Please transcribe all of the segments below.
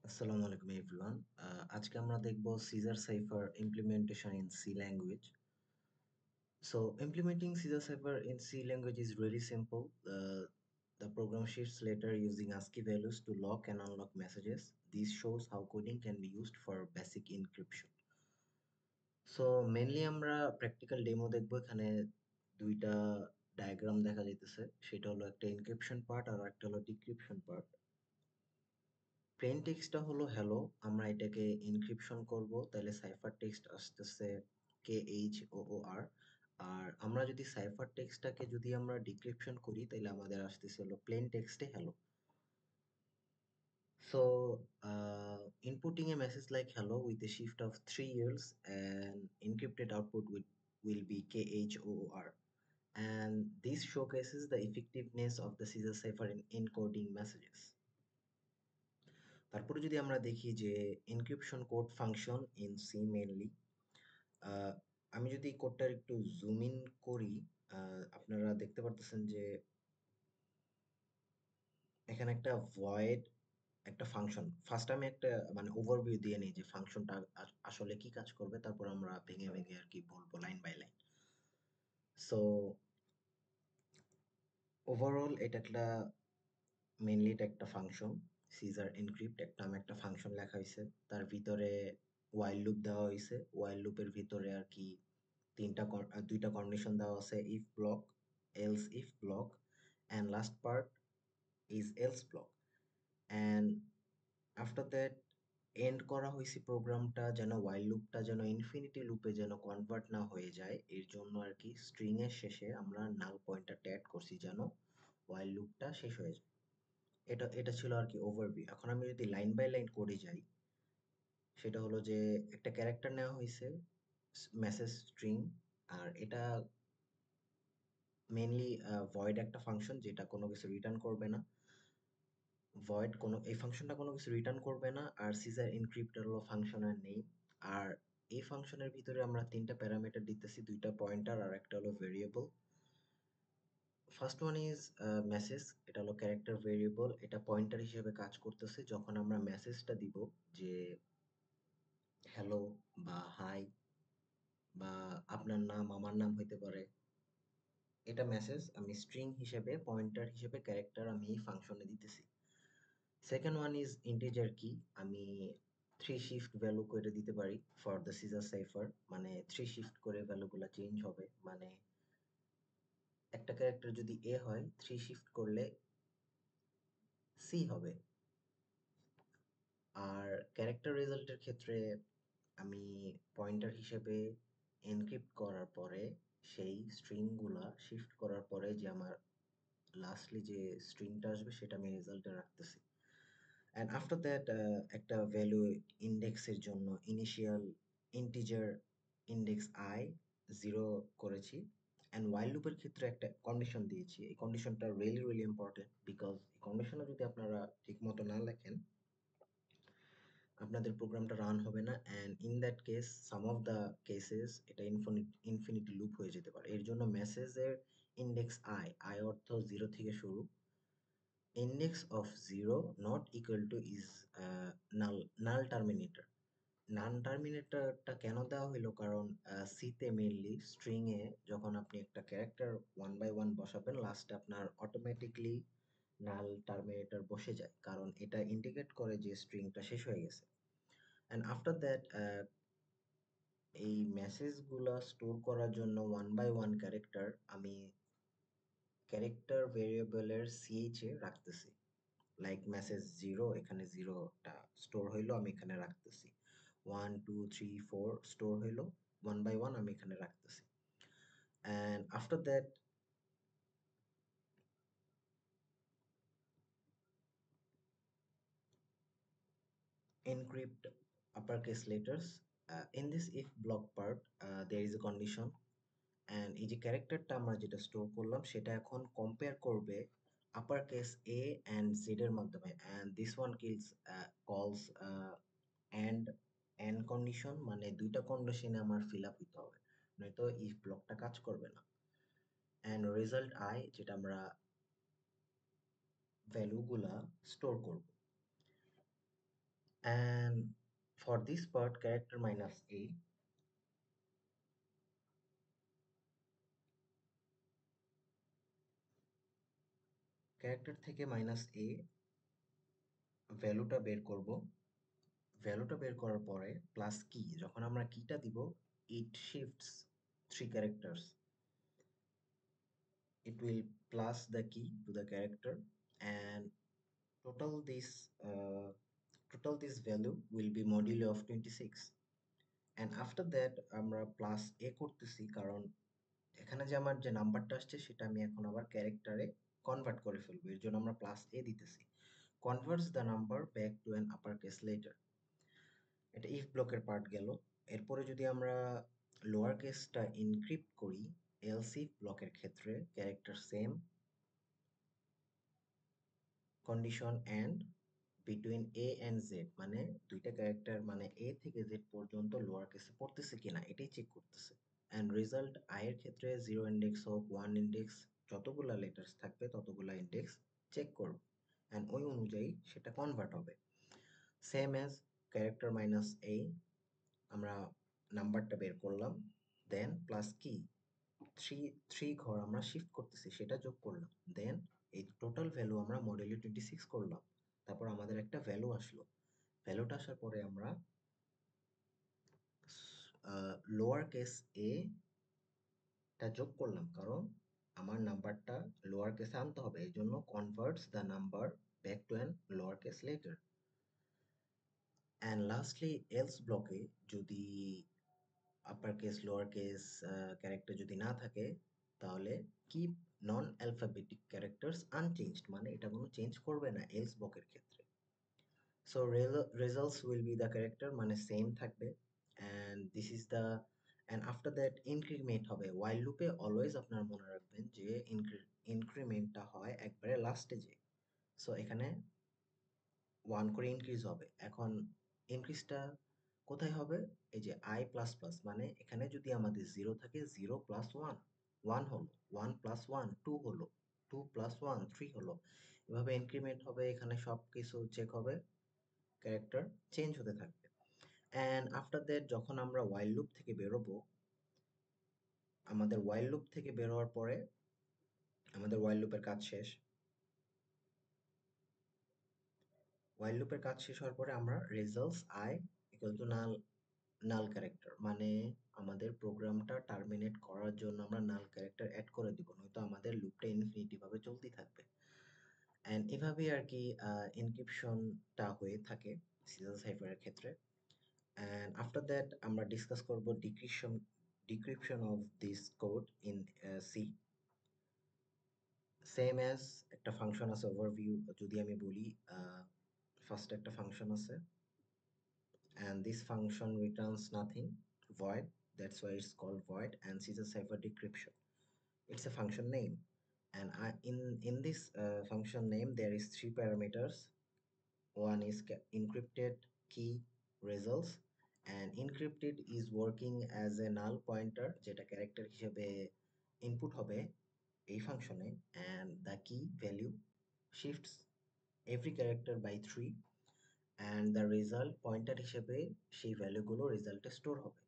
আসসালামু আলাইকুম এভরিওয়ান। আজকে আমরা দেখব Caesar cipher implementation in C language. So implementing Caesar cipher in C language is really simple. The program shifts later using ASCII values to lock and unlock messages. This shows how coding can be used for basic encryption. So mainly আমরা practical demo দেখবো। এখানে দুইটা diagram দেখা যাইতেছে, সেটা হলো একটা encryption part আর একটা হলো ডিক্রিপশন পার্ট। প্লেন টেক্সটটা হলো হ্যালো, আমরা এটাকে এনক্রিপশন করব, তাহলে সাইফার টেক্সট আসতেছে KHOOR। আর আমরা যদি সাইফার টেক্সটটাকে যদি আমরা ডিক্রিপশন করি তাহলে আমাদের আসতেছে হলো প্লেন টেক্সটে hello. So inputting a message like hello with a shift of 3 years and encrypted output will be KHOOR, and this showcases the effectiveness of the Caesar cipher in encoding messages. তারপরে যদি আমরা দেখি যে encryption code function in C mainly, আমি যদি কোডটার একটু zoom in করি, আপনারা দেখতে পারতেছেন যে এখানে একটা ভয়েড একটা ফাংশন। ফার্স্ট আমি একটা মানে ওভারভিউ দিয়ে নিই যে ফাংশনটা আসলে কি কাজ করবে, তারপর আমরা ভেঙে ভেঙে আর কি বলবো line by line. So overall এটা একটা মেইনলি এটা একটা ফাংশন সিজার এনক্রিপ্ট, একটা আমি একটা ফাংশন লেখা হয়েছে, তার ভিতরে ওয়াইল লুপ দেওয়া হয়েছে। ওয়াইল লুপের ভিতরে আর কি দুইটা কন্ডিশন দেওয়া আছে, if block, else if block, and last part is else block. And after that end করা হয়েছে প্রোগ্রামটা যেন ওয়াইল লুপটা যেন ইনফিনিটি লুপে যেন কনভার্ট না হয়ে যায়, এর জন্য আর কি স্ট্রিং এর শেষে আমরা নাল পয়েন্টারটা অ্যাড করছি যেন ওয়াইল লুপটা শেষ হয়ে যায়। এটা এটা ছিল আর কি ওভারভিউ। এখন আমি যদি লাইন বাই লাইন কোডে যাই, সেটা হলো যে একটা ক্যারেক্টার নেওয়া হয়েছে মেসেজ স্ট্রিং, আর এটা মেইনলি ভয়েড একটা ফাংশন যেটা কোনো কিছু রিটার্ন করবে না। ভয়েড কোনো এই ফাংশনটা কোনো কিছু রিটার্ন করবে না। আর সিজার এনক্রিপ্টর হলো ফাংশনের নেম। আর এই ফাংশনের ভিতরে আমরা তিনটা প্যারামিটার দিতেছি, দুইটা পয়েন্টার আর একটা হলো variable. First one is message, এটা হলো ক্যারেক্টার ভেরিয়েবল, এটা পয়েন্টার হিসেবে কাজ করতেছে। যখন আমরা মেসেজটা দিব যে হ্যালো বা হাই বা আপনার নাম আমার নাম হইতে পারে, এটা মেসেজ আমি স্ট্রিং হিসেবে পয়েন্টার হিসেবে ক্যারেক্টার আমি এই ফাংশনে দিতেছি। সেকেন্ড ওয়ান ইজ ইন্টিজার কি, আমি 3 শিফট ভ্যালু করে দিতে পারি ফর দ্য সিজার সাইফার, মানে 3 শিফট করে ভ্যালুগুলো চেঞ্জ হবে। মানে একটা ক্যারেক্টার যদি এ হয় 3 শিফট করলে সি হবে। আর ক্যারেক্টার রেজাল্টের ক্ষেত্রে আমি পয়েন্টার হিসেবে এনক্রিপ্ট করার পরে সেই স্ট্রিংগুলা শিফট করার পরে যে আমার লাস্টলি যে স্ট্রিংটা আসবে সেটা আমি রেজাল্টে রাখতেছি। অ্যান্ড আফটার দ্যাট একটা ভ্যালু ইন্ডেক্সের জন্য ইনিশিয়াল ইন্টিজার ইন্ডেক্স আই 0 করেছি। অ্যান্ড ওয়াইল লুপের ক্ষেত্রে একটা কন্ডিশন দিয়েছি। এই কন্ডিশনটা রিয়েলি রিয়েলি ইম্পর্টেন্ট, বিকজ এই কন্ডিশনে যদি আপনারা ঠিক মতো না লেখেন আপনাদের প্রোগ্রামটা রান হবে না। And in that case some of the cases এটা ইনফিনিটি লুপ হয়ে যেতে পারে। এর জন্য মেসেজের ইন্ডেক্স আই, আই অর্থ 0 থেকে শুরু, index of 0 not equal to is null terminator. নাল টার্মিনেটরটা কেন দেওয়া হইলো, কারণ সিতে মেইনলি স্ট্রিং এ যখন আপনি একটা ক্যারেক্টার ওয়ান বাই ওয়ান বসাবেন লাস্টে আপনার অটোমেটিকলি নাল টার্মিনেটর বসে যায়, কারণ এটা ইন্ডিকেট করে যে স্ট্রিংটা শেষ হয়ে গেছে। অ্যান্ড আফটার দ্যাট এই মেসেজগুলো স্টোর করার জন্য ওয়ান বাই ওয়ান ক্যারেক্টার আমি ক্যারেক্টার ভেরিয়েবলের সিএইচ এ রাখতেছি। লাইক মেসেজ 0, এখানে 0টা স্টোর হইলো, আমি এখানে রাখতেছি। 1 2 3 4 স্টোর হইলো, ওয়ান বাই ওয়ান আমি এখানে রাখতেছি। And after that encrypt uppercase letters. In this if block part there is a condition, and এই যে ক্যারেক্টারটা আমরা যেটা স্টোর করলাম সেটা এখন কম্পেয়ার করবে upper case A and Z এর মাধ্যমে। অ্যান্ড দিস ওয়ান কলস অ্যান্ড অ্যান্ড কন্ডিশন, মানে দুইটা কন্ডিশনে আমার ফিল আপ হইতে হবে, নয়তো ইফ ব্লকটা কাজ করবে না। অ্যান্ড রেজাল্ট আই, যেটা আমরা ভ্যালুগুলা স্টোর করব। And for this part, character minus a, character থেকে মাইনাস এ ভ্যালুটা বের করব। ভ্যালুটা বের করার পরে প্লাস কি, যখন আমরা কিটা দিব, ইট shifts 3 characters. It will plus the key to the character, and total this uh, total this value will be modulo of 26. And after that আমরা প্লাস এ করতেছি, কারণ এখানে যে আমার যে নাম্বারটা আসছে সেটা আমি এখন আবার ক্যারেক্টারে কনভার্ট করে ফেলবো, এর জন্য আমরা প্লাস এ দিতেছি। Converts the number back to an upper case letter. এটা ইফ ব্লকের পার্ট গেল। এরপরে যদি আমরা লোয়ার কেসটা ইনক্রিপ্ট করি, এলস ইফ ব্লকের ক্ষেত্রে character same condition and between A and Z, মানে দুইটা ক্যারেক্টার মানে এ থেকে জেড পর্যন্ত লোয়ার কেসে পড়তেছে কিনা এটাই চেক করতেছে। অ্যান্ড রেজাল্ট আই এর ক্ষেত্রে 0 ইন্ডেক্স হোক 1 ইন্ডেক্স, যতগুলা লেটার্স থাকবে ততগুলা ইন্ডেক্স চেক করব, অ্যান্ড ওই অনুযায়ী সেটা কনভার্ট হবে। সেম অ্যাজ ক্যারেক্টার মাইনাস এ, আমরা নাম্বারটা বের করলাম, দেন প্লাস কি, থ্রি থ্রি ঘর আমরা শিফট করতেছি সেটা যোগ করলাম, দেন এই টোটাল ভ্যালু আমরা মডেলে 26 করলাম। তারপর আমাদের একটা ভ্যালু আসলো। ভ্যালুটা আসার পরে আমরা লোয়ার কেস এ টা যোগ করলাম, কারণ আমার নাম্বারটা লোয়ার কেসে আনতে হবে, এই জন্য converts the number back to an lower case letter. And lastly else ব্লকে যদি upper case lower case character যদি না থাকে, তাহলে কিপ নন অ্যালফাবেটিক ক্যারেক্টার্স আনচেঞ্জড, মানে এটা কোনো চেঞ্জ করবে না এলস ব্লকের ক্ষেত্রে। So results will be the character, মানে সেম থাকবে। And this is the, and after that increment হবে। ওয়াইল লুপে অলওয়েজ আপনারা মনে রাখবেন যে ইনক্রিমেন্টটা হয় একবারে লাস্ট স্টেজে। সো এখানে 1 করে ইনক্রিজ হবে। এখন ইনক্রিজটা কোথায় হবে? এই যে আই প্লাস প্লাস, মানে এখানে যদি আমাদের 0 থাকে 0 প্লাস 1, 1 হলো, 1 প্লাস 1 2 হলো, 2 প্লাস 1 3 হলো। এভাবে ইনক্রিমেন্ট হবে, এখানে সব কিছু চেক হবে, ক্যারেক্টার চেঞ্জ হতে থাকবে। অ্যান্ড আফটার দ্যাট যখন আমরা ওয়াইল লুপ থেকে বেরোবো, আমাদের ওয়াইল লুপ থেকে বের হওয়ার পরে আমাদের ওয়াইল লুপের কাজ শেষ। ওয়াইল লুপের কাজ শেষ হওয়ার পরে আমরা results I equal two null, null character, মানে আমাদের প্রোগ্রামটা টার্মিনেট করার জন্য আমরা নাল ক্যারেক্টার অ্যাড করে দিব, নয়তো আমাদের লুপটা ইনফিনিটি ভাবে চলতেই থাকবে। অ্যান্ড এভাবেই আর কি এনক্রিপশনটা হয়ে থাকে সিজার সাইফারের ক্ষেত্রে। অ্যান্ড আফটার দ্যাট আমরা ডিসকাস করব decryption of this code in C. Same as একটা ফাংশন আছে ওভারভিউ যদি আমি বলি, ফার্স্ট একটা ফাংশন আছে, and this function returns nothing, void, that's why it's called void. And caesar cipher decryption, it's a function name. And in this function name there is 3 parameters. One is encrypted key results, and encrypted is working as a null pointer যেটা character হিসেবে input হবে এই ফাংশনে, and the key value shifts every character by 3, and the result pointer হিসেবে সেই ভ্যালুগুলো রেজাল্টে store হবে।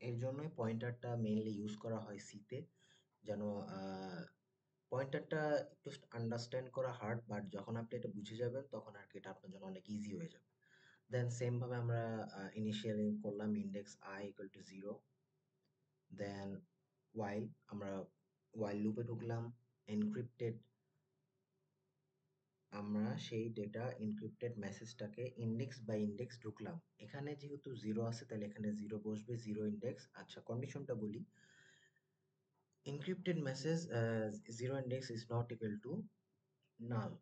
এর জন্যই পয়েন্টারটা মেইনলি ইউজ করা হয় সিতে, যেন পয়েন্টারটা একটু আন্ডারস্ট্যান্ড করা হার্ড, বাট যখন আপনি এটা বুঝে যাবেন তখন আর কি এটা আপনার জন্য অনেক ইজি হয়ে যাবে। দেন সেম ভাবে আমরা ইনিশিয়ালি করলাম index I equal to 0, then while, আমরা ওয়াইল লুপে ঢুকলাম, এনক্রিপ্টেড, আমরা সেই ডেটা এনক্রিপ্টেড মেসেজটাকে ইন্ডেক্স বাই ইন্ডেক্স ঢুকলাম। এখানে যেহেতু 0 আছে তাহলে এখানে 0 বসবে, 0 ইন্ডেক্স। আচ্ছা, কন্ডিশনটা বলি, encrypted message 0 index is not equal to null,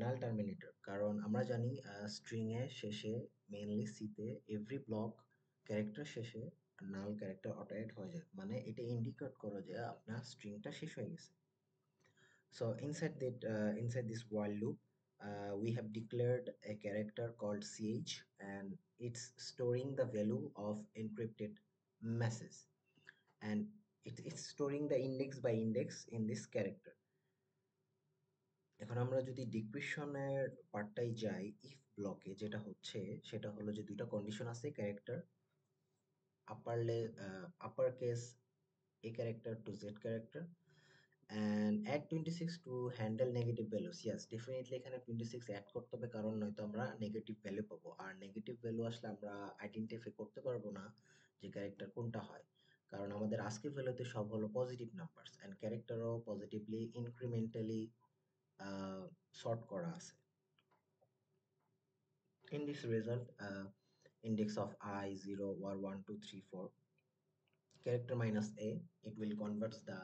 null terminator, কারণ আমরা জানি স্ট্রিং এর শেষে মেইনলি সিতে এভরি ব্লক ক্যারেক্টার শেষে নাল ক্যারেক্টার অটো অ্যাড হয়ে যায়, মানে এটা ইন্ডিকেট করে যে আপনার স্ট্রিংটা শেষ হয়ে গেছে। So inside this while loop, we have declared a character called ch, and it's storing the value of encrypted message, and it's storing the index by index in this character. এখন আমরা যদি ডিক্রিপশনের পার্টটাই যাই, ইফ ব্লকে যেটা হচ্ছে সেটা হলো যে দুইটা কন্ডিশন আছে character upper case A character to Z character and add 26 to handle negative values. Yes, definitely এখানে 26 অ্যাড করতে হবে, কারণ নয়তো আমরা নেগেটিভ ভ্যালু পাবো, আর নেগেটিভ ভ্যালু আসলে আমরা আইডেন্টিফাই করতে পারবো না যে ক্যারেক্টার কোনটা হয়, কারণ আমাদের আজকের ভ্যালুতে সব হলো পজিটিভ নাম্বারস অ্যান্ড ক্যারেক্টারও পজিটিভলি ইনক্রিমেন্টালি সর্ট করা আছে। In this result, index of I 0 or 1 2 3 4 character minus A, it will converts the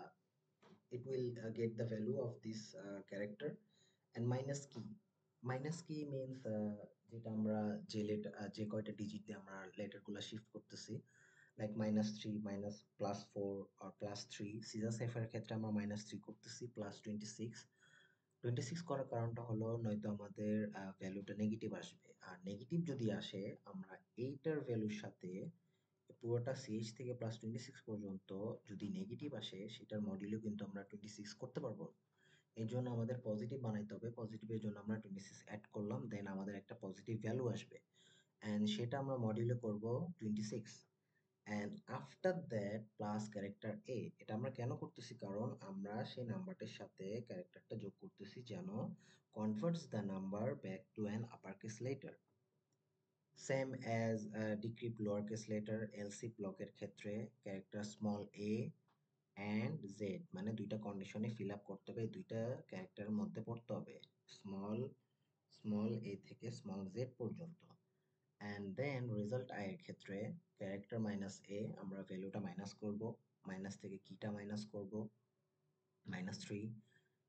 it will get the value of this character and minus key means যেটা আমরা যে letter যে কয়টা digit দিয়ে আমরা letter গুলো শিফট করতেছি, লাইক -3 মাইনাস +4 আর +3, caesar সাইফারের ক্ষেত্রে আমরা -3 করতেছি +26। 26 করার কারণটা হলো নয়তো আমাদের ভ্যালুটা নেগেটিভ আসবে, আর নেগেটিভ যদি আসে আমরা এইটার ভ্যালুর সাথে পুরোটা সিএইচ থেকে +26 পর্যন্ত যদি নেগেটিভ আসে সেটার মডিউলও কিন্তু আমরা 26 করতে পারবো। এর জন্য আমাদের পজিটিভ বানাইতে হবে, পজিটিভের জন্য আমরা 26 অ্যাড করলাম, দেন আমাদের একটা পজিটিভ ভ্যালু আসবে অ্যান্ড সেটা আমরা মডিউলে করব 26 and after that plus character A. এটা আমরা কেন করতেছি, কারণ আমরা সেই নাম্বারটার সাথে ক্যারেক্টারটা যোগ করতেছি যেন converts the number back to an upper case letter, same as decrypt lower case letter. LC ব্লকের ক্ষেত্রে character small A and Z মানে দুইটা কন্ডিশনে ফিল আপ করতে হবে, দুইটা ক্যারেক্টারের মধ্যে পড়তে হবে, স্মল স্মল এ থেকে স্মল জেড পর্যন্ত। অ্যান্ড দেন রেজাল্ট আই এর ক্ষেত্রে ক্যারেক্টার মাইনাস এ আমরা ভ্যালুটা মাইনাস করব, মাইনাস থেকে কিটা মাইনাস করব -3,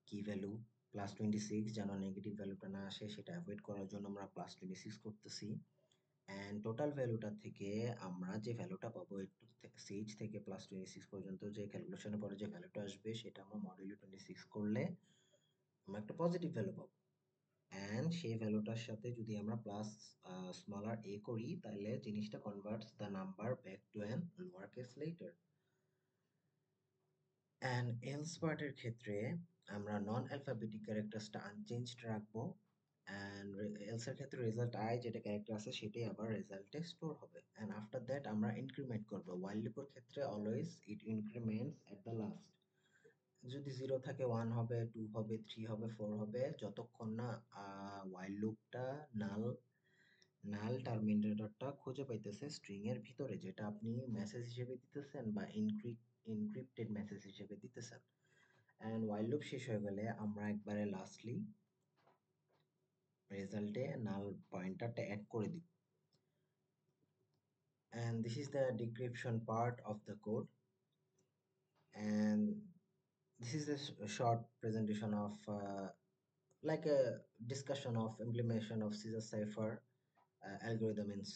কি ভ্যালু +26, যেন নেগেটিভ ভ্যালুটা না আসে সেটা অ্যাভয়েড করার জন্য আমরা +26 করতেছি অ্যান্ড টোটাল ভ্যালুটা থেকে আমরা যে ভ্যালুটা পাবো সিএইচ থেকে +26 পর্যন্ত যে ক্যালকুলেশনের পরে যে ভ্যালুটা আসবে সেটা আমরা মডিউলে 26 করলে আমরা একটা পজিটিভ ভ্যালু পাবো অ্যান্ড সেই ভ্যালুটার সাথে যদি আমরা প্লাস স্মলার এ করি তাহলে জিনিসটা converts the number back to an lower case letter. And else পার্টের ক্ষেত্রে আমরা নন অ্যালফাবেটিক ক্যারেক্টার্সটা আনচেঞ্জড রাখবো অ্যান্ড এলস এর ক্ষেত্রে রেজাল্ট আই যেটা ক্যারেক্টার আছে সেটাই আবার রেজাল্টে স্টোর হবে অ্যান্ড আফটার দ্যাট আমরা ইনক্রিমেন্ট করবো। ওয়াইল লুপের ক্ষেত্রে always it ইনক্রিমেন্টস at the last, যদি 0 থাকে 1 হবে, 2 হবে, 3 হবে, 4 হবে, যতক্ষণ না ওয়াইল লুপটা নাল নাল টার্মিনেটরটা খুঁজে পাইতেছে স্ট্রিং এর ভিতরে, যেটা আপনি মেসেজ হিসেবে দিতেছেন বা ইনক্রিপ্টেড মেসেজ হিসেবে দিতেছেন। অ্যান্ড while loop শেষ হয়ে গেলে আমরা একবারে লাস্টলি রেজাল্টে নাল পয়েন্টারটা অ্যাড করে দিব। And this is the decryption part of the code, and this is a short presentation of like a discussion of implementation of Caesar cipher algorithm in C.